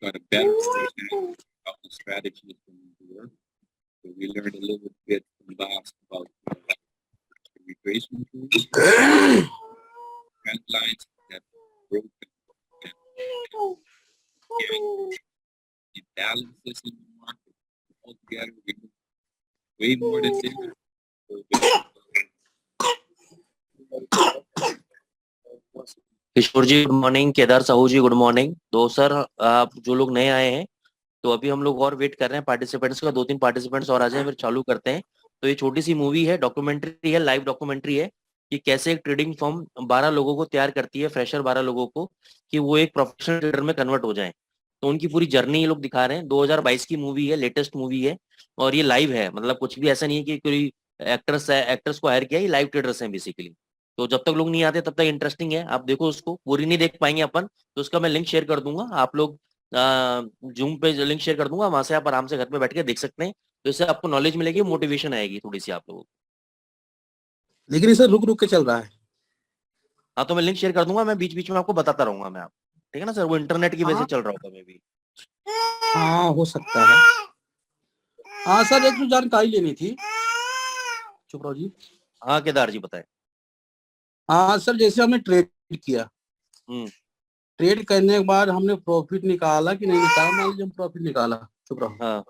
got a better understanding of the strategies to work. So we learned a little bit from last about retracement tools, trend lines that broken and imbalances in the market. Altogether, we know way more than this. Kishore ji good morning, Kedar Sahu ji good morning. तो sir आप जो लोग नए आए हैं तो अभी हम लोग और वेट कर रहे हैं पार्टिसिपेंट्स का, 2-3 पार्टिसिपेंट्स और आ जाएं फिर चालू करते हैं। तो ये छोटी सी मूवी है, डॉक्यूमेंट्री है, लाइव डॉक्यूमेंट्री है कि कैसे एक ट्रेडिंग फर्म 12 लोगों को तैयार करती है, फ्रेशर 12 लोगों को, कि वो एक प्रोफेशनल ट्रेडर में कन्वर्ट हो जाए। तो उनकी पूरी जर्नी ये लोग दिखा रहे हैं। 2022 की मूवी है, लेटेस्ट मूवी है और ये लाइव है, मतलब कुछ भी ऐसा नहीं है कि कोई एक्टर्स को हायर किया, ये लाइव ट्रेडर्स हैं बेसिकली। तो जब तक लोग नहीं आते तब तक इंटरेस्टिंग है, आप देखो उसको। पूरी नहीं देख पाएंगे अपन तो उसका मैं लिंक शेयर कर दूंगा, आप लोग जूम पे लिंक शेयर कर दूंगा, वहां से आप आराम से घर पे बैठ के देख सकते हैं। तो इससे आपको नॉलेज मिलेगी, मोटिवेशन आएगी थोड़ी सी आप लोगों को। लेकिन इसे रुक रुक के चल रहा है। हाँ तो मैं लिंक शेयर कर दूंगा, मैं बीच बीच में आपको बताता रहूंगा मैं, आप ठीक है ना सर? वो इंटरनेट की वजह से चल रहा होगा मे भी। हाँ हो सकता है। हाँ सर, एक तो जानकारी लेनी थी। चुप रहो जी। हाँ केदार जी बताएं। हाँ सर, जैसे हमने ट्रेड किया, ट्रेड करने के बाद हमने प्रॉफिट निकाला कि नहीं निकाला, मान लीजिए हम प्रॉफिट निकाला, चुप रहो। हाँ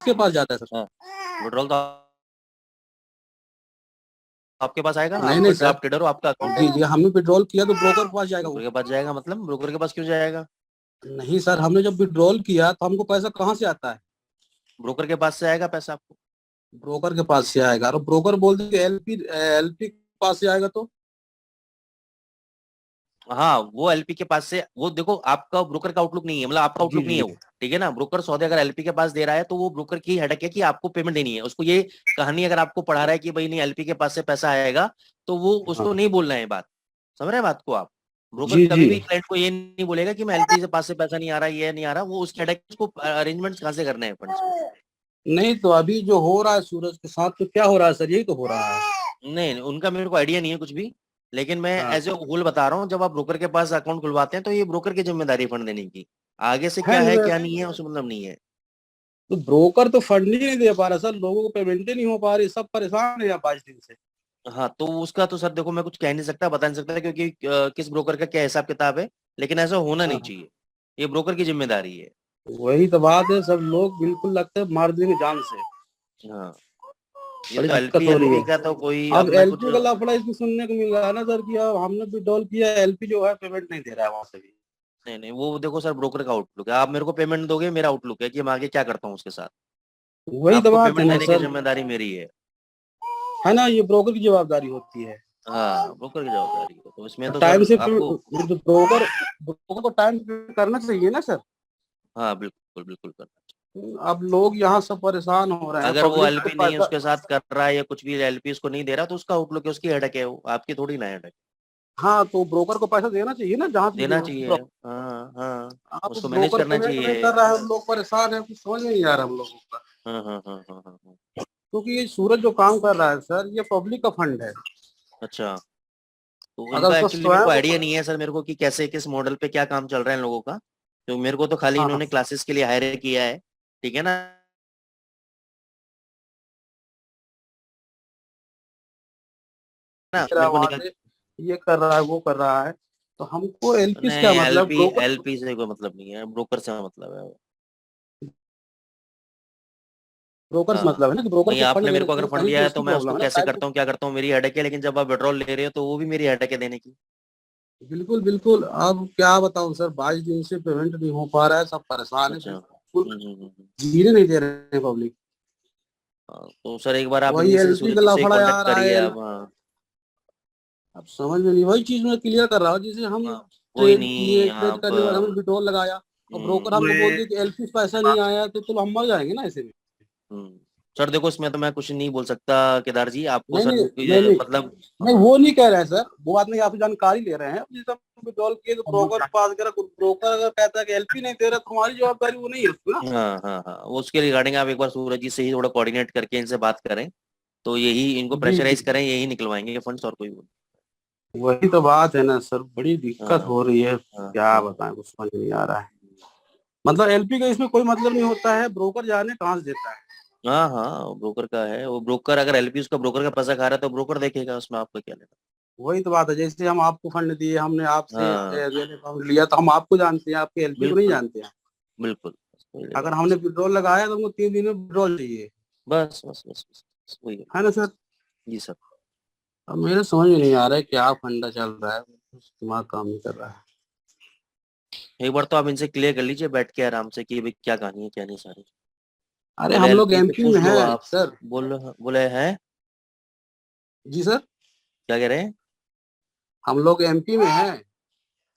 किसके पास जाता है सर? हाँ विड्रॉल तो आपके पास आएगा। नहीं नहीं सर, आप ट्रेडर हो, आपका अकाउंट जी जी, हमने विड्रॉल किया तो ब्रोकर के पास जाएगा। ब्रोकर के पास जाएगा? मतलब ब्रोकर के पास क्यों जाएगा? नहीं सर, हमने जब विड्रॉल किया तो हमको पैसा कहाँ से आता है? ब्रोकर के पास से आएगा पैसा आपको। ब्रोकर के पास से आएगा, और ब्रोकर बोलते हैं एलपी एलपी के पास से आएगा तो? हाँ वो एलपी के पास से, वो देखो आपका ब्रोकर का आउटलुक नहीं है, मतलब आपका आउटलुक नहीं है वो, ठीक है ना? ब्रोकर सौदे अगर एलपी के पास दे रहा है तो वो ब्रोकर की हेडेक है कि आपको पेमेंट देनी है उसको। ये कहानी अगर आपको पढ़ा रहा है कि भाई नहीं एलपी के पास से पैसा आएगा, तो वो उसको नहीं बोलना है बात। समझ रहे हैं बात को आप? ब्रोकर कभी भी क्लाइंट को ये नहीं बोलेगा कि मैं एलपी से पास से पैसा नहीं आ रहा, ये नहीं आ रहा। वो उसकी हेडेक, उसको अरेंजमेंट कहाँ से करने हैं फंड्स को। नहीं तो अभी जो हो रहा है सूरज के साथ, तो क्या हो रहा है सर? यही तो हो रहा है। नहीं उनका मेरे को आइडिया नहीं है कुछ भी, लेकिन मैं एज ए होल बता रहा हूँ। जब आप ब्रोकर के पास अकाउंट खुलवाते हैं तो ये ब्रोकर की जिम्मेदारी फंड देने की। आगे से क्या है क्या नहीं है उससे मतलब नहीं है। तो ब्रोकर तो फंड ही नहीं दे पा रहा सर, लोगों को पेमेंट ही नहीं हो पा रही, सब परेशान है यहाँ 5 दिन से। हाँ तो उसका तो सर देखो मैं कुछ कह नहीं सकता, बता नहीं सकता, क्योंकि किस ब्रोकर का क्या हिसाब किताब है, लेकिन ऐसा होना नहीं चाहिए। ये ब्रोकर की जिम्मेदारी है। वही तो बात है, सब लोग बिल्कुल लगता है मार देंगे जान से। हाँ ये बड़ी तो दिक्कत एलपी हो रही एलपी है। का तो कोई अब मैं कुछ एलपी का लफड़ा इसमें सुनने को मिल रहा है ना सर, कि अब हमने विड्रॉल किया, एलपी जो है पेमेंट नहीं दे रहा है वहां से भी। नहीं वो देखो सर, ब्रोकर का आउटलुक है। आप मेरे को पेमेंट दोगे, मेरा आउटलुक है कि मैं आगे क्या करता हूँ उसके साथ। वही तो आपको बात है पेमेंट ना देने की सर, जिम्मेदारी मेरी है ना, ये ब्रोकर की जवाबदारी होती है। हाँ ब्रोकर की जवाबदारी है, तो इसमें तो टाइम सर से आपको। ब्रोकर ब्रोकर को टाइम पे करना चाहिए ना सर। हाँ बिल्कुल बिल्कुल करना चाहिए। अब लोग यहाँ सब परेशान हो रहे हैं, अगर वो पब्लिक को एलपी नहीं है पैसा। उसके साथ कर रहा है या कुछ भी एलपी उसको नहीं दे रहा, तो उसका आउटलुक है, उसकी हेडेक है, वो आपकी थोड़ी ना हेडेक। हाँ तो ब्रोकर को पैसा देना चाहिए ना जहाँ से देना चाहिए। हाँ हाँ आप उसको मैनेज ब्रोकर करना पेमेंट नहीं चाहिए। कर रहा है, हम लोग परेशान है, कुछ समझ में नहीं आ रहा हम लोगों का। हाँ हाँ हाँ हाँ हाँ हाँ। क्योंकि ये सूरज जो काम कर रहा है सर, ये पब्लिक का फंड है। अच्छा तो अगर इनका उसका एक्चुअली मेरे को स्वयं। आइडिया नहीं है सर, मेरे को कि कैसे किस मॉडल पे क्या काम चल रहा है इन लोगों का। तो मेरे को तो खाली हाँ इन्होंने क्लासेस के लिए हायर किया है, ठीक है ना? ना मेरे को निकल। ये कर रहा है, वो कर रहा है, तो हमको एलपी से क्या नहीं मतलब? एलपी ब्रोकर एलपी से कोई मतलब नहीं है, ब्रोकर से मतलब है। ब्रोकर से हाँ मतलब है ना, कि ब्रोकर नहीं को फंड आपने मेरे देने को अगर देने फंड कहीं दिया तो है तो उसकी मैं प्रॉब्लम उसको है ना, कैसे टाइम। करता हूँ क्या करता हूँ मेरी हेडेक है, लेकिन जब आप विड्रॉल ले रहे हो तो वो भी मेरी हेडेक है देने की। बिल्कुल बिल्कुल। अब क्या बताऊं सर, 22 दिन से पेमेंट नहीं हो पा रहा है, सब परेशान है अच्छा बिल्कुल। जीने नहीं दे रहे हैं पब्लिक। हाँ, तो सर एक बार आप वही इन्हीं से एलपी सूरज का जी से लफड़ा कांटेक्ट आ रहा करिए है। आप। हाँ अब समझ में नहीं, वही चीज मैं क्लियर कर रहा हूँ, जैसे हम हाँ, कोई ट्रेड किए, नहीं ट्रेड आप। करने के बाद हमने विड्रॉल लगाया और ब्रोकर हमको बोल दिया कि एलपी से पैसा नहीं आया, तो हम मर जाएंगे ना ऐसे में। सर देखो इसमें तो मैं कुछ नहीं बोल सकता केदार जी आपको नहीं सर, नहीं नहीं नहीं मतलब। नहीं, वो नहीं कह रहे हैं सर, वो बात नहीं, आपसे जानकारी ले रहे हैं। जैसे हम विड्रॉल किए तो ब्रोकर के पास गया, ब्रोकर अगर कहता है कि एलपी नहीं दे रहा, तो हमारी जवाबदारी वो नहीं है उसमें ना। हाँ हाँ हाँ वो उसके रिगार्डिंग आप एक बार सूरज जी से ही थोड़ा कोऑर्डिनेट करके इनसे बात करें, तो यही इनको जी प्रेशराइज जी। करें, यही निकलवाएंगे फंड्स और कोई वो नहीं। वही तो बात है ना सर, बड़ी दिक्कत हाँ हो रही है। हाँ क्या हाँ बताएं, कुछ समझ नहीं आ रहा है। मतलब एलपी का इसमें कोई मतलब नहीं होता है, ब्रोकर जाने कहाँ से देता है। हाँ हाँ, ब्रोकर का है वो। ब्रोकर अगर एलपी उसका ब्रोकर का पैसा खा रहा है तो ब्रोकर देखेगा, उसमें आपका क्या लेना। वही तो बात है, जैसे हम आपको फंड दिए, हमने आपसे हाँ रियल अकाउंट लिया, तो हम आपको जानते हैं, आपके एलपी को नहीं बिल्कुल जानते हैं। बिल्कुल, वही लेना अगर है। हमने विड्रॉल लगाया तो हमको 3 दिन में विड्रॉल चाहिए, बस बस बस बस, वही है। है ना सर। जी सर। अब मेरे समझ में नहीं आ रहा है क्या फंडा चल रहा है, दिमाग काम नहीं कर रहा है। एक बार तो आप इनसे क्लियर कर लीजिए बैठ के आराम से कि भाई क्या कहानी है क्या नहीं सारी। अरे बोले हम लोग एलपी पे एमपी में पूछ लो हैं आप। सर। बोले हैं। जी सर, क्या कह रहे हैं। हम लोग एमपी में हैं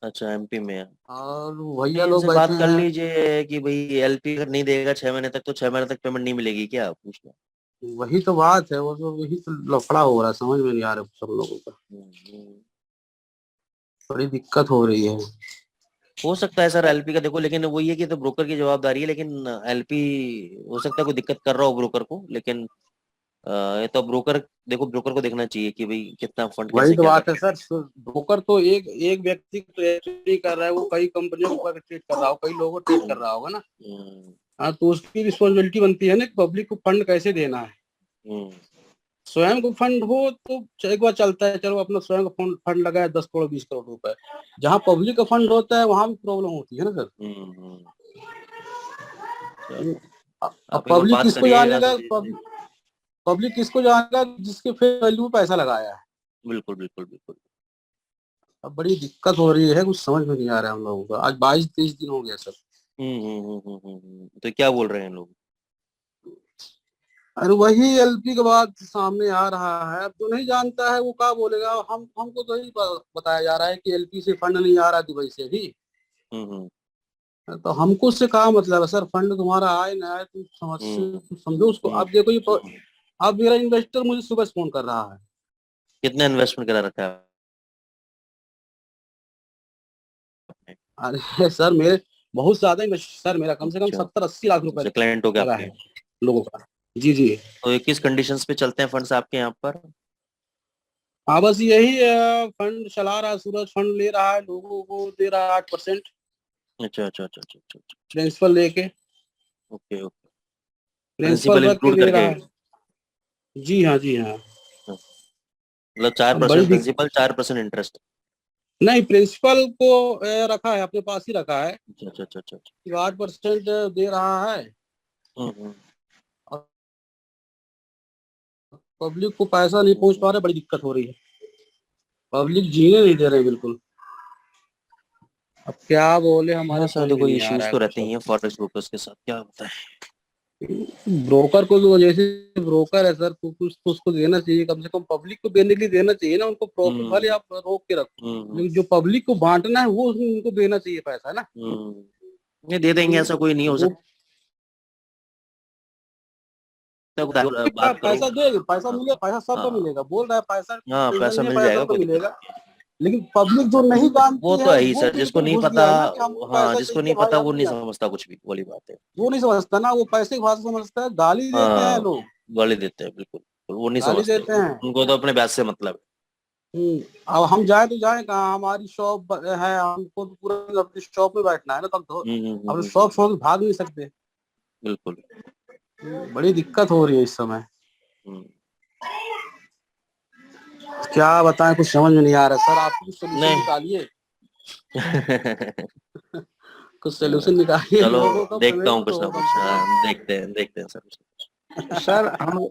अच्छा एमपी में है। और नहीं भैया लोग इनसे बैठे बात कर हैं। लीजिए कि भाई एलपी अगर नहीं देगा 6 महीने तक तो 6 महीने तक पेमेंट नहीं मिलेगी क्या, पूछ लो। वही तो बात है, वो तो वही तो लफड़ा हो रहा है, समझ में नहीं आ रहा सब लोगों का। हम्म। बड़ी दिक्कत हो रही है। हो सकता है सर एलपी का देखो, लेकिन वही है कि तो ब्रोकर की जवाबदारी है, लेकिन एलपी हो सकता है कोई दिक्कत कर रहा हो ब्रोकर को, लेकिन ये तो ब्रोकर, देखो ब्रोकर को देखना चाहिए कि भाई कितना फंड वही कैसे तो क्या बात है करना सर, ब्रोकर तो एक एक व्यक्ति को तो ट्रेड कर रहा है, वो कई कंपनियों को ट्रेड कर रहा हो, कई लोगों को है। ट्रेड कर रहा होगा ना। हम्म, हाँ, तो उसकी रिस्पॉन्सिबिलिटी बनती है ना कि पब्लिक को फंड कैसे देना है। हम्म, स्वयं को फंड हो तो एक बार चलता है, चलो अपना स्वयं का फंड फंड लगाए 10 करोड़ 20 करोड़ रुपए। जहाँ पब्लिक का फंड होता है वहां भी प्रॉब्लम होती है ना सर। चलो अब आप एक बार पब्लिक बात किसको करिएगा जानेगा, सुजीत जी। पब्लिक किसको जानेगा जिसके फेस वैल्यू में पैसा लगाया है। बिल्कुल बिल्कुल बिल्कुल। अब बड़ी दिक्कत हो रही है, कुछ समझ में नहीं आ रहा है हम लोगों का। आज 22-23 दिन हो गया सर। तो क्या बोल रहे हैं लोग। अरे वही एलपी के बाद सामने आ रहा है, अब जो नहीं जानता है वो क्या बोलेगा। हम हमको तो यही बताया जा रहा है कि एलपी से फंड नहीं आ रहा दुबई से भी। हम्म तो हमको उससे क्या मतलब है सर, फंड तुम्हारा आए ना आए, हम्म तुम समझो उसको। हम्म अब देखो ये हम्म। अब मेरा इन्वेस्टर मुझे सुबह से फोन कर रहा है। कितना इन्वेस्टमेंट करा रखा है आपने। अरे सर मेरे बहुत ज्यादा इन्वेस्ट सर, मेरा कम से कम अच्छा 70-80 लाख रुपए अच्छा, क्लाइंट हो गया लगा आपके। है लोगों का। जी जी। तो ये किस कंडीशंस पे चलते हैं फंड्स आपके यहाँ पर। हाँ बस यही फंड चला रहा है, सूरज फंड ले रहा है, लोगों को दे रहा है 8% अच्छा अच्छा अच्छा अच्छा अच्छा अच्छा। प्रिंसिपल लेके। Okay okay. प्रिंसिपल प्रिंसिपल रख के इंक्लूड दे करके। रहा है। जी हाँ जी हाँ। मतलब चार अब बड़ी परसेंट प्रिंसिपल 4% इंटरेस्ट। नहीं, प्रिंसिपल को रखा है, अपने पास ही रखा है। अच्छा अच्छा अच्छा अच्छा अच्छा। 8% दे रहा है। हम्म। और पब्लिक को पैसा नहीं पहुंच पा रहा, बड़ी दिक्कत हो रही है। पब्लिक जीने नहीं दे रहे बिल्कुल। अब क्या बोले, हाँ हमारे सर समझ में देखो नहीं आ इश्यूज रहा है तो रहते कुछ ही अब। हैं फॉरेक्स ब्रोकर्स के साथ, क्या होता है। ब्रोकर को तो जैसे ब्रोकर है सर, कुछ तो उसको देना चाहिए, कम से कम पब्लिक को देने के लिए देना चाहिए ना। उनको प्रॉफिट भले हम्म आप रोक के रखो, हम्म लेकिन जो पब्लिक को बांटना है वो उनको देना चाहिए पैसा, है ना। ये दे देंगे, ऐसा कोई नहीं हो वो सकता, बात करो। पैसा देगा, पैसा हाँ मिलेगा, पैसा सबको हाँ मिलेगा, बोल रहा है पैसा हाँ, टेंशन पैसा नहीं है, मिल पैसा जाएगा, सबको कोई दिक्कत मिलेगा। नहीं है। लेकिन पब्लिक जो नहीं वो जानती तो है है ही वो सर, जिसको बिल्कुल नहीं घुस पता। गया है ना कि हमको हाँ पैसा जिसको चाहिए नहीं भाई, पता हम वो नहीं नहीं जानते। समझता कुछ भी, वाली बात है। वो नहीं समझता ना, वो पैसे की भाषा समझता है, गाली देते हैं हाँ लोग, गाली देते हैं बिल्कुल, वो नहीं गाली समझते। देते हैं। उनको तो अपने ब्याज से मतलब अब हम जाए तो जाए कहाँ, हमारी शॉप है, हमको तो पूरा अपनी शॉप में बैठना है ना, तब तो है। अब शॉप छोड़ के भाग नहीं सकते। बिल्कुल। बड़ी दिक्कत हो रही है इस समय। हम्म। क्या बताएं, कुछ समझ में नहीं आ रहा सर, आप कुछ सोल्यूशन नहीं निकालिए। कुछ सोल्यूशन निकालिए, चलो लोगों का देखता पेमेंट हूँ तो कुछ ना हो कम कुछ, से कम। हाँ देखते हैं सर। सर हम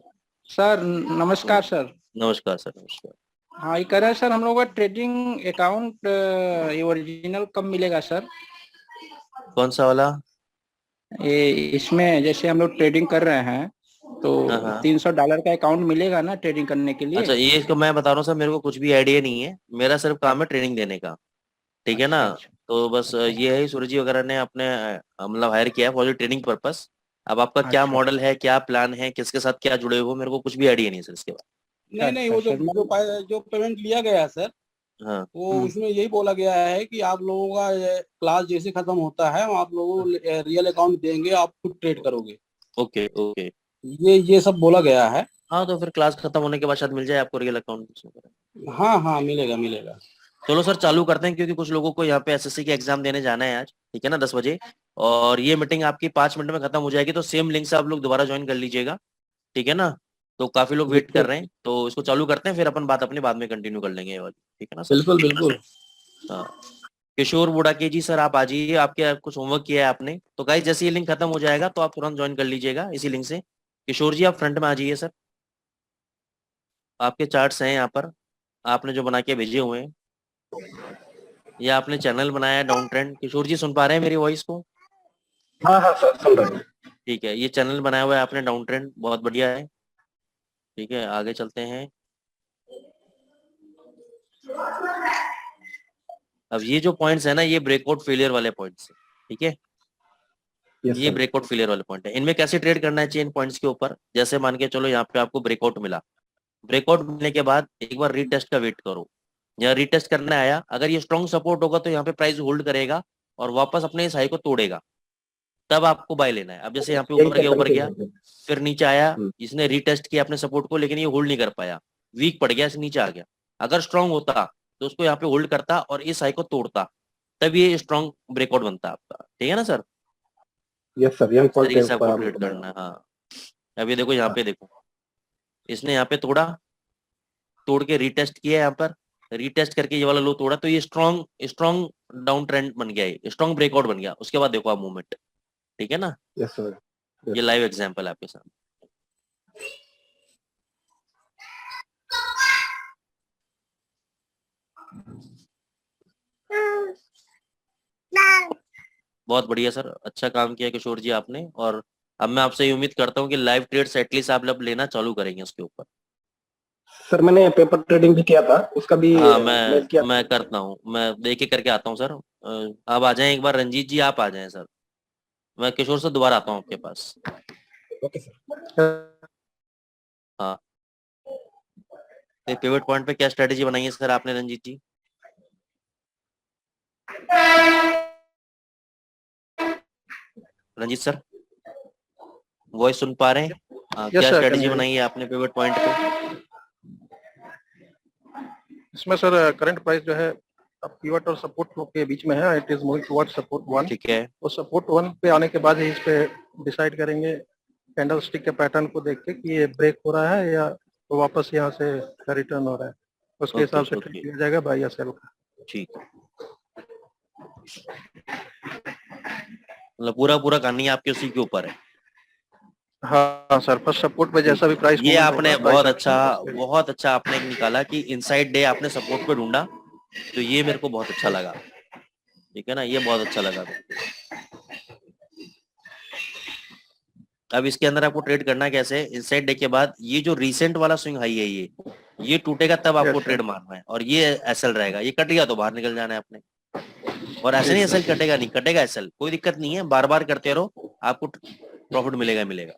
सर हम्म, नमस्कार सर। नमस्कार सर नमस्कार। हाँ ये कह रहे हैं सर, हम लोग का ट्रेडिंग अकाउंट ये ओरिजिनल कब मिलेगा सर। कौन सा वाला। ये इसमें जैसे हम लोग ट्रेडिंग कर रहे हैं तो हाँ हाँ। $300 का अकाउंट मिलेगा ना ट्रेडिंग करने के लिए। अच्छा ये इसको मैं बता रहा हूँ सर, मेरे को कुछ भी आइडिया नहीं है, मेरा सिर्फ काम है अच्छा ट्रेनिंग देने का। ठीक है ना। अच्छा अच्छा तो बस अच्छा ये है, सूरज जी वगैरह ने अपने मतलब हायर किया है फॉर ट्रेनिंग पर्पस। अब आपका क्या अच्छा मॉडल है, क्या प्लान है, किसके साथ क्या जुड़े हो, मेरे को कुछ भी आइडिया नहीं है सर इसके बाद। नहीं नहीं, अच्छा वो सर जो पेमेंट लिया गया है सर, हाँ। वो उसमें यही बोला गया है कि आप लोगों का क्लास जैसे खत्म होता है, हम आप लोगों को रियल अकाउंट देंगे, आप खुद ट्रेड करोगे। Okay okay. ये सब बोला गया है। हाँ तो फिर क्लास खत्म होने के बाद शायद मिल जाए आपको रियल अकाउंट। हाँ हाँ मिलेगा मिलेगा। चलो सर चालू करते हैं, क्योंकि कुछ लोगों को यहाँ पे एसएससी के एग्जाम देने जाना है आज, ठीक है ना, 10 बजे। और ये मीटिंग आपकी 5 मिनट में खत्म हो जाएगी, तो सेम लिंक से आप लोग दोबारा ज्वाइन कर लीजिएगा, ठीक है ना। तो काफी लोग वेट कर रहे हैं, तो इसको चालू करते हैं, फिर अपन बात अपनी बाद में कंटिन्यू कर लेंगे ये वाली, ठीक है ना सर। बिल्कुल बिल्कुल। हाँ किशोर बुढ़ाके जी सर आप आ जाइए, आपके कुछ होमवर्क किया है आपने, तो गाइस जैसे ये लिंक खत्म हो जाएगा तो आप तुरंत ज्वाइन कर लीजिएगा इसी लिंक से। किशोर जी आप फ्रंट में आ जाइए सर, आपके चार्ट्स हैं यहाँ पर, आपने जो बना के भेजे हुए हैं, ये आपने चैनल बनाया है डाउन ट्रेंड। किशोर जी सुन पा रहे हैं मेरी वॉइस को? हाँ हाँ सर सुन रहे हैं। ठीक है, ये चैनल बनाया हुआ है आपने डाउन ट्रेंड, बहुत बढ़िया है। ठीक है आगे चलते हैं। अब ये जो पॉइंट्स है ना, ये ब्रेकआउट फेलियर वाले पॉइंट्स है, ठीक है। यस ये सर। ब्रेकआउट फेलियर वाले पॉइंट है, इनमें कैसे ट्रेड करना चाहिए इन पॉइंट्स के ऊपर। जैसे मान के चलो यहाँ पे आपको ब्रेकआउट मिला, ब्रेकआउट मिलने के बाद एक बार रीटेस्ट का वेट करो। यहाँ रीटेस्ट करने आया, अगर ये स्ट्रॉन्ग सपोर्ट होगा तो यहाँ पे प्राइस होल्ड करेगा और वापस अपने इस हाई को तोड़ेगा, तब आपको बाय लेना है। अब जैसे यहाँ पे ऊपर गया फिर नीचे आया, इसने रीटेस्ट किया अपने सपोर्ट को, लेकिन ये होल्ड नहीं कर पाया, वीक पड़ गया, इसे नीचे आ गया। अगर स्ट्रांग होता तो उसको यहाँ पे होल्ड करता और इस हाई को तोड़ता, तब ये स्ट्रांग ब्रेकआउट बनता आपका, ठीक है ना सर। यस सर, यंग इस तरीके से आपको ट्रेड करना है। हाँ अब ये देखो यहाँ पे देखो, इसने यहाँ पे तोड़ा, तोड़ के रीटेस्ट किया यहाँ पर, रीटेस्ट करके ये वाला लो तोड़ा, तो ये स्ट्रॉन्ग स्ट्रॉन्ग डाउन ट्रेंड बन गया, ये स्ट्रॉन्ग ब्रेकआउट बन गया। उसके बाद देखो आप मूवमेंट, ठीक है ना। Yes sir. ये लाइव एग्जांपल आपके सामने। बहुत बढ़िया सर, अच्छा काम किया किशोर जी आपने। और अब मैं आपसे ये उम्मीद करता हूँ कि लाइव ट्रेड्स एटलीस्ट आप लोग लेना चालू करेंगे उसके ऊपर। सर मैंने पेपर ट्रेडिंग भी किया था, उसका भी हाँ किया मैं करता हूँ, मैं एक एक करके आता हूँ सर। आप आ जाएं एक बार, रंजीत जी आप आ जाएं सर, मैं किशोर से दोबारा आता हूँ आपके पास। Okay sir. हाँ पिवट पॉइंट पे क्या स्ट्रेटेजी बनाई है सर आपने रंजीत जी? रंजीत सर वॉइस सुन पा रहे हैं? क्या स्ट्रेटेजी बनाई है आपने पिवट पॉइंट पे? इसमें सर करंट प्राइस जो है पिवट और सपोर्ट के बीच में है, it is moving towards support 1। ठीक है, वो सपोर्ट 1 पे आने के बाद ही इस पे डिसाइड करेंगे कैंडल स्टिक के पैटर्न को देख के कि ये ब्रेक हो रहा है या तो वापस यहाँ से रिटर्न हो रहा है, उसके हिसाब से ट्रेड किया जाएगा बाय या सेल का। ठीक है, मतलब पूरा कहानी आपके उसी के ऊपर है। हाँ सर, फर्स्ट सपोर्ट पे जैसा भी प्राइस ये आपने बहुत अच्छा आपने निकाला कि इनसाइड डे आपने सपोर्ट पे ढूंढा, तो ये मेरे को बहुत अच्छा लगा, ठीक है ना, ये बहुत अच्छा लगा। अब इसके अंदर आपको ट्रेड करना कैसे, इनसाइड डे के बाद ये जो रीसेंट वाला स्विंग हाई है ये टूटेगा तब आपको ट्रेड मारना है, और ये एसएल रहेगा, ये कट गया तो बाहर निकल जाना है आपने। और ऐसे नहीं एसएल कटेगा, नहीं कटेगा एसएल, कोई दिक्कत नहीं है, बार बार करते रहो, आपको प्रॉफिट मिलेगा।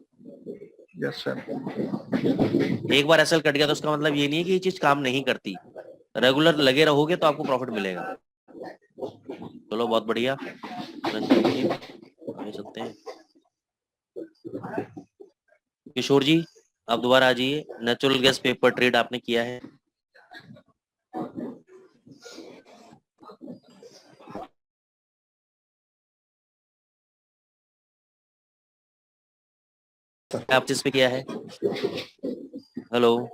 Yes sir. एक बार एसएल कट गया तो उसका मतलब ये नहीं है कि ये चीज काम नहीं करती, रेगुलर लगे रहोगे तो आपको प्रॉफिट मिलेगा। चलो बहुत बढ़िया, आगे चलते हैं। किशोर जी आप दोबारा आ जाइए, नेचुरल गैस पेपर ट्रेड आपने किया है। आप जिस पे किया है? हेलो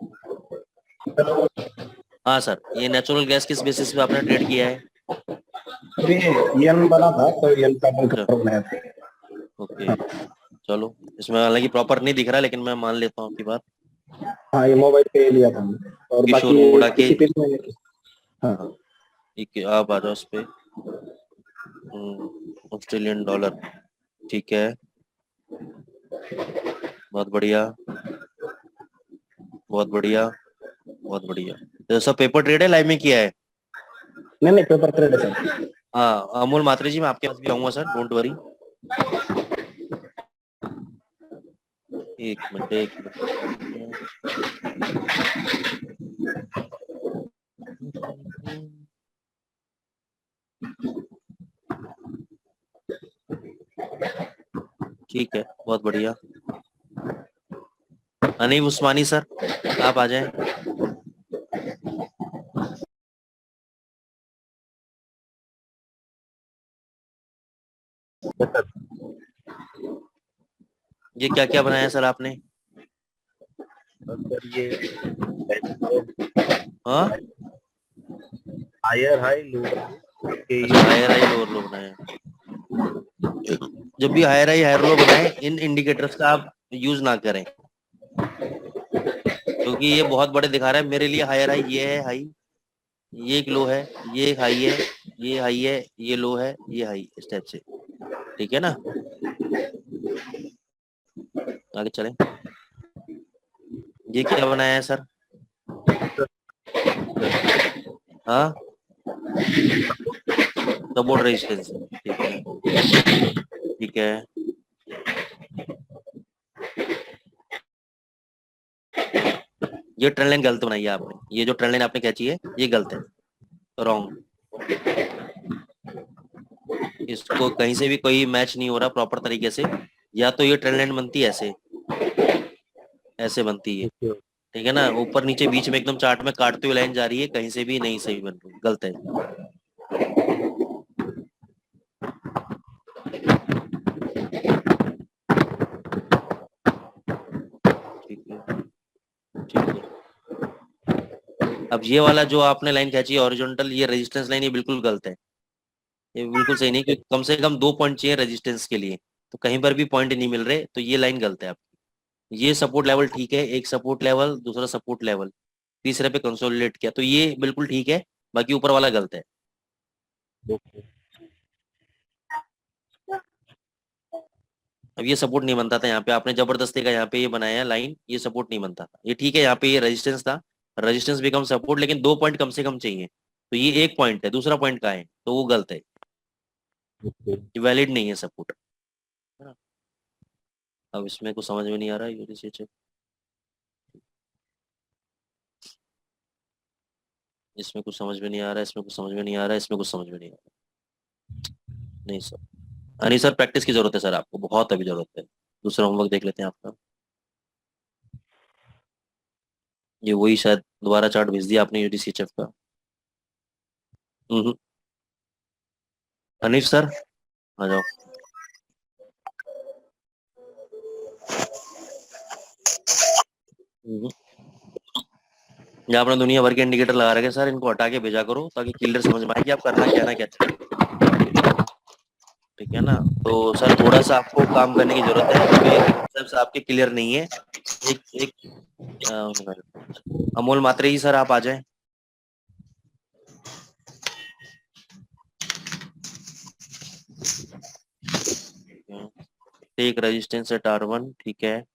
हाँ सर, ये नेचुरल गैस किस बेसिस पे आपने ट्रेड किया है? यन बना था तो यन का बनाया था। ओके चलो, इसमें हालांकि प्रॉपर नहीं दिख रहा, लेकिन मैं मान लेता हूँ आपकी बात। हाँ ये मोबाइल पे लिया था और बाकी किसी पे मैंने हाँ आप आ जाओ उस पे, ऑस्ट्रेलियन डॉलर, ठीक है, बहुत बढ़िया बहुत बढ़िया बहुत बढ़िया। तो सब पेपर ट्रेड है, लाइव में किया है? नहीं पेपर ट्रेड है सर। हाँ अमोल मात्रे जी मैं आपके पास भी आऊंगा सर, डोंट वरी। एक मिनट ठीक है, बहुत बढ़िया। अनीब उस्मानी सर, आप आ जाएं। ये क्या क्या बनाया सर आपने? सर ये हाँ, हायर हाई लो अच्छा हायर हाई लोअर लो बनाया। जब भी हायर हाई हायर लो बनाए, इन इंडिकेटर्स का आप यूज ना करें, क्योंकि ये बहुत बड़े दिखा रहा है। मेरे लिए हायर हाई ये है, हाई ये एक लो है, ये एक हाई है, ये हाई है, ये लो है, ये हाई, इस टाइप से, ठीक है ना। आगे चलें। ये क्या बनाया है सर? हाँ, सपोर्ट रेजिस्टेंस, ठीक है, ठीक है। ये ट्रेंड लाइन गलत बनाई है आपने, ये जो ट्रेंड लाइन आपने खींची है ये गलत है, रॉन्ग। इसको कहीं से भी कोई मैच नहीं हो रहा प्रॉपर तरीके से। या तो ये ट्रेंड लाइन बनती है ऐसे, ऐसे बनती है, ठीक है ना, ऊपर नीचे बीच में एकदम चार्ट में काटते हुए लाइन जा रही है, कहीं से भी नहीं सही बन रही, गलत है। ठीक है, ठीक है। अब ये वाला जो आपने लाइन खींची है हॉरिजॉन्टल, ये रेजिस्टेंस लाइन, ये बिल्कुल गलत है, ये बिल्कुल सही नहीं, क्योंकि कम से कम 2 पॉइंट चाहिए रेजिस्टेंस के लिए, तो कहीं पर भी पॉइंट नहीं मिल रहे, तो ये लाइन गलत है आपकी। ये सपोर्ट लेवल ठीक है, एक सपोर्ट लेवल, दूसरा सपोर्ट लेवल, तीसरे पे कंसोलिडेट किया, तो ये बिल्कुल ठीक है, बाकी ऊपर वाला गलत है। अब ये सपोर्ट नहीं बनता था, यहाँ पे आपने जबरदस्ती का यहाँ पे ये बनाया है लाइन, ये सपोर्ट नहीं बनता था, ये ठीक है, यहाँ पे ये रेजिस्टेंस था, रेजिस्टेंस बिकम सपोर्ट, लेकिन 2 पॉइंट कम से कम चाहिए, तो ये 1 पॉइंट है, दूसरा पॉइंट कहाँ है, तो वो गलत है, वैलिड नहीं है सपोर्ट। अब इसमें कुछ समझ में नहीं आ रहा है, इसमें कुछ समझ में नहीं आ रहा है, इसमें कुछ समझ में नहीं आ रहा है, इसमें कुछ समझ में नहीं आ रहा है। नहीं सर, नहीं सर, प्रैक्टिस की जरूरत है सर, आपको बहुत अभी जरूरत है। दूसरा होमवर्क देख लेते हैं आपका। ये वही शायद दोबारा चार्ट भेज दिया आपने यूडीसीएचएफ का। हनीफ सर आ जाओ। यहाँ आपने दुनिया भर के इंडिकेटर लगा रखे सर, इनको हटा के भेजा करो ताकि क्लियर समझ में आए कि आप करना क्या ना क्या चाहिए, ठीक है ना। तो सर थोड़ा सा आपको काम करने की जरूरत है, क्योंकि कॉन्सेप्ट्स आपके क्लियर नहीं है। एक एक अमोल मात्रे जी सर, आप आ जाएं। एक रेजिस्टेंस है R1, ठीक है,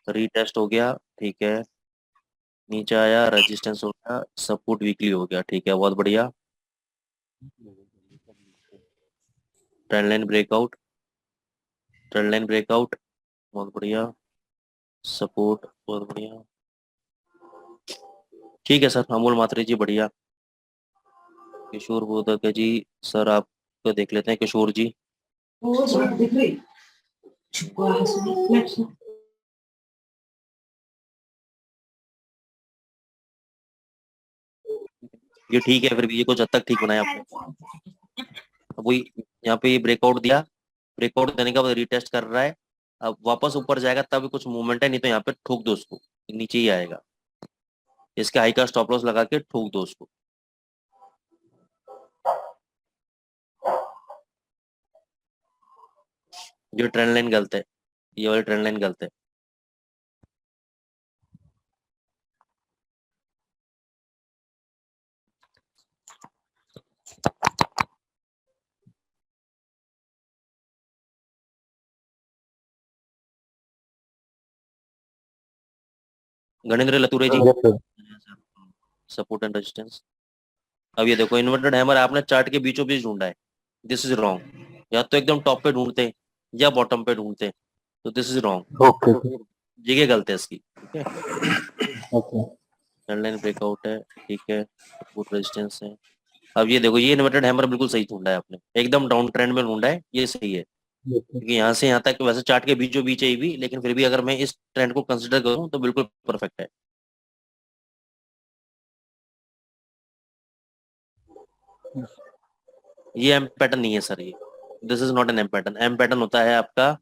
रीटेस्ट हो गया, ठीक है, नीचे आया, रेजिस्टेंस हो गया, सपोर्ट वीकली हो गया, ठीक है, बहुत बढ़िया। Trend line breakout, trend line breakout, बहुत बढ़िया, सपोर्ट, बहुत बढ़िया, ठीक है सर। अमोल मात्रे जी बढ़िया। किशोर बोधक जी सर, आपको देख लेते हैं, किशोर जी। ये ठीक है, फिर भी ये कुछ हद तक ठीक बनाया आपने। अब वही यहाँ पे ये ब्रेकआउट दिया, ब्रेकआउट देने के बाद रिटेस्ट कर रहा है, अब वापस ऊपर जाएगा तब कुछ मूवमेंट है, नहीं तो यहाँ पे ठोक दो उसको, नीचे ही आएगा, इसके हाई का स्टॉप लॉस लगा के ठोक दो उसको। ये ट्रेंड लाइन गलत है, ये वाली ट्रेंड लाइन गलत है। गणेंद्र लतूरे जी, सपोर्ट एंड रेजिस्टेंस। अब ये देखो, इन्वर्टेड हैमर आपने चार्ट के बीचों बीच ढूंढा है, दिस इज रॉन्ग। या तो एकदम टॉप पे ढूंढते या बॉटम पे ढूंढते, तो दिस इज रॉन्ग, ओके जगह गलत है इसकी, ठीक है। ओके ट्रेंड लाइन ब्रेकआउट है, ठीक है, सपोर्ट रेजिस्टेंस है। अब ये देखो, ये इन्वर्टेड हैमर बिल्कुल सही ढूंढा है आपने, एकदम डाउन ट्रेंड में ढूंढा है, ये सही है। क्योंकि यहाँ से यहाँ तक वैसे चार्ट के बीचों बीच है ये भी, लेकिन फिर भी अगर मैं इस ट्रेंड को कंसिडर करूँ तो बिल्कुल परफेक्ट है। ये एम पैटर्न नहीं है सर, ये this is not an M pattern. M pattern होता है आपका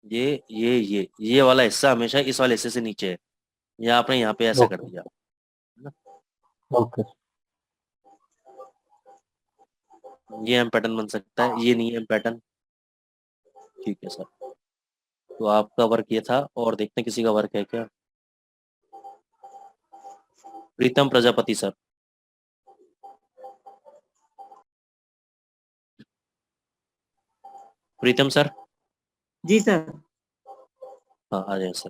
ये वाला हिस्सा हमेशा इस वाले हिस्से से नीचे है, या आपने यहाँ पे ऐसा कर दिया। ओके। ये एम पैटर्न बन सकता है, ये नहीं एम पैटर्न। ठीक है सर, तो आपका वर्क ये था, और देखते हैं किसी का वर्क है क्या। प्रीतम प्रजापति सर। प्रीतम सर। जी सर। हाँ आ जाए सर।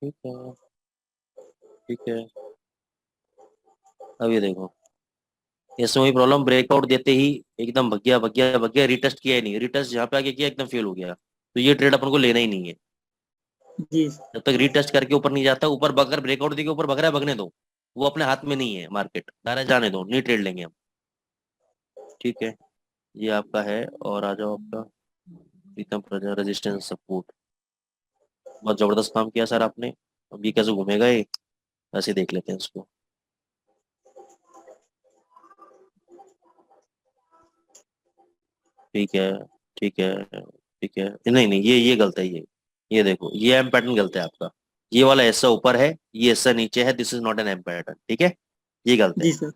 ठीक है ठीक है। अब ये देखो, इसमें वही प्रॉब्लम, ब्रेकआउट देते ही एकदम भग गया भग गया भग गया, रिटेस्ट किया ही नहीं, रिटेस्ट जहाँ पे आगे किया एकदम फेल हो गया, तो ये ट्रेड अपन को लेना ही नहीं है। जी जब तक रिटेस्ट करके ऊपर नहीं जाता, ऊपर बगैर ब्रेकआउट देके ऊपर भग रहा है, भगने दो, वो अपने हाथ में नहीं है मार्केट, दायरा जाने दो, नहीं ट्रेड लेंगे हम। ठीक है, ये आपका है, और आ जाओ आपका प्रीतम प्रजा, रेजिस्टेंस सपोर्ट। बहुत जबरदस्त काम किया सर आपने। अब ये कैसे घूमेगा ये, ऐसे देख लेते हैं इसको। ठीक है ठीक है ठीक है, नहीं नहीं ये गलत है, ये देखो, ये एम पैटर्न गलत है आपका। ये वाला ऐसा ऊपर है, ये ऐसा नीचे है, this is not an M pattern. ठीक है, ये गलत है। जी सर।